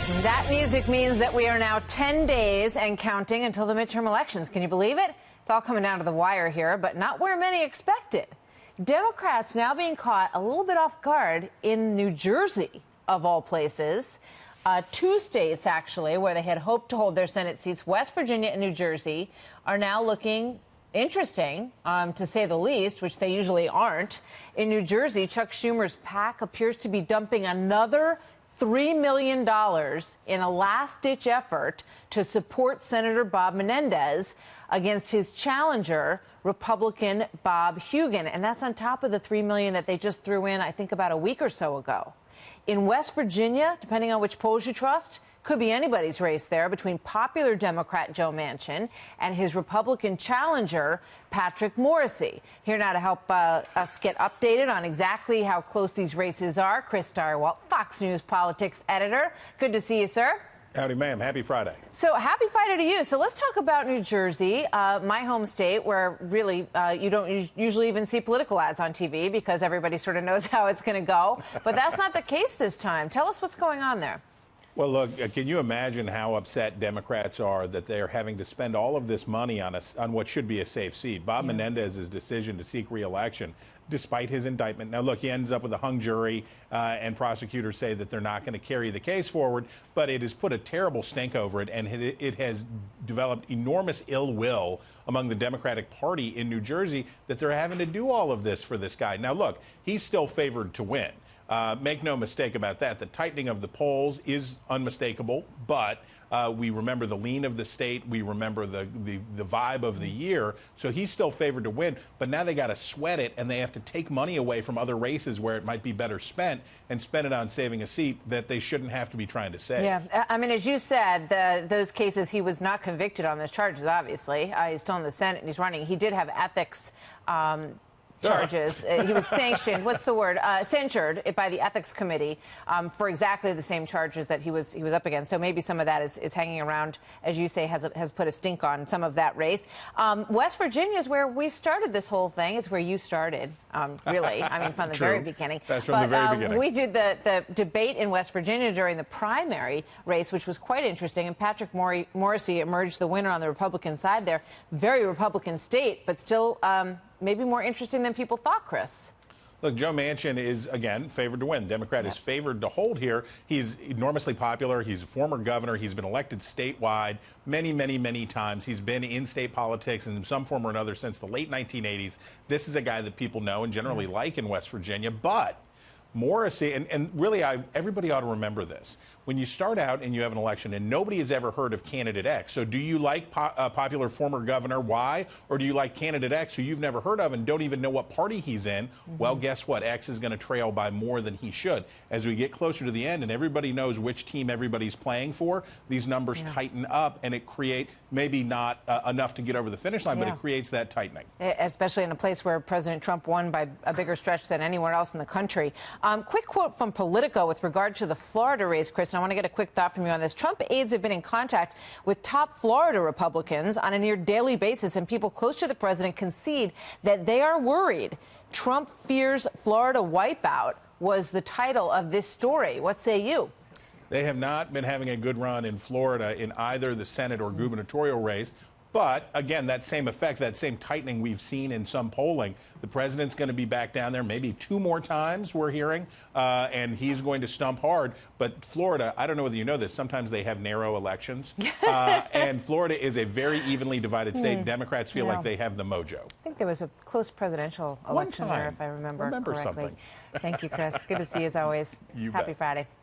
That music means that we are now 10 days and counting until the midterm elections. Can you believe it? It's all coming down to the wire here, but not where many expected. Democrats now being caught a little bit off guard in New Jersey, of all places. Two states, actually, where they had hoped to hold their Senate seats, West Virginia and New Jersey, are now looking interesting, to say the least, which they usually aren't. In New Jersey, Chuck Schumer's PAC appears to be dumping another $3 million in a last-ditch effort to support Senator Bob Menendez against his challenger, Republican Bob Hugin. And that's on top of the $3 million that they just threw in, I think, about a week or so ago. In West Virginia, depending on which polls you trust, could be anybody's race there between popular Democrat Joe Manchin and his Republican challenger, Patrick Morrisey. Here now to help us get updated on exactly how close these races are, Chris Stirewalt, Fox News politics editor. Good to see you, sir. Howdy, ma'am. Happy Friday. So happy Friday to you. So let's talk about New Jersey, my home state, where really you don't usually even see political ads on TV because everybody sort of knows how it's going to go. But that's not the case this time. Tell us what's going on there. Well, look, can you imagine how upset Democrats are that they're having to spend all of this money on what should be a safe seat? Bob Menendez's decision to seek re-election, despite his indictment. Now, look, he ends up with a hung jury, and prosecutors say that they're not going to carry the case forward, but it has put a terrible stink over it, and it has developed enormous ill will among the Democratic Party in New Jersey that they're having to do all of this for this guy. Now, look, he's still favored to win. Make no mistake about that. The tightening of the polls is unmistakable, but we remember the lean of the state. We remember the vibe of the year. So he's still favored to win. But now they got to sweat it, and they have to take money away from other races where it might be better spent and spend it on saving a seat that they shouldn't have to be trying to save. Yeah, I mean, as you said, those cases, he was not convicted on those charges, obviously. He's still in the Senate and he's running. He did have ethics charges. He was sanctioned. What's the word? Censured by the ethics committee for exactly the same charges that he was up against. So maybe some of that is hanging around, as you say, has put a stink on some of that race. West Virginia is where we started this whole thing. It's where you started, really. I mean, from the very beginning. That's from the very beginning. We did the debate in West Virginia during the primary race, which was quite interesting. And Patrick Morrisey emerged the winner on the Republican side there. Very Republican state, but still maybe more interesting than people thought, Chris. Look, Joe Manchin is, again, favored to win. Democrat is favored to hold here. He's enormously popular. He's a former governor. He's been elected statewide many, many, many times. He's been in state politics in some form or another since the late 1980s. This is a guy that people know and generally like in West Virginia. But Morrisey, and really everybody ought to remember this. When you start out and you have an election and nobody has ever heard of candidate X, so do you like popular former governor Y, or do you like candidate X who you've never heard of and don't even know what party he's in? Well, guess what? X is going to trail by more than he should. As we get closer to the end and everybody knows which team everybody's playing for, these numbers tighten up, and it creates maybe not enough to get over the finish line, but it creates that tightening. Especially in a place where President Trump won by a bigger stretch than anywhere else in the country. Quick quote from Politico with regard to the Florida race, Chris, and I want to get a quick thought from you on this. Trump aides have been in contact with top Florida Republicans on a near daily basis, and people close to the president concede that they are worried. Trump fears Florida wipeout was the title of this story. What say you? They have not been having a good run in Florida in either the Senate or gubernatorial race. But, again, that same effect, that same tightening we've seen in some polling, the president's going to be back down there maybe 2 more times, we're hearing, and he's going to stump hard. But Florida, I don't know whether you know this, sometimes they have narrow elections. And Florida is a very evenly divided state. Democrats feel like they have the mojo. I think there was a close presidential election there, if I remember correctly. Something. Thank you, Chris. Good to see you as always. You Happy bet. Friday.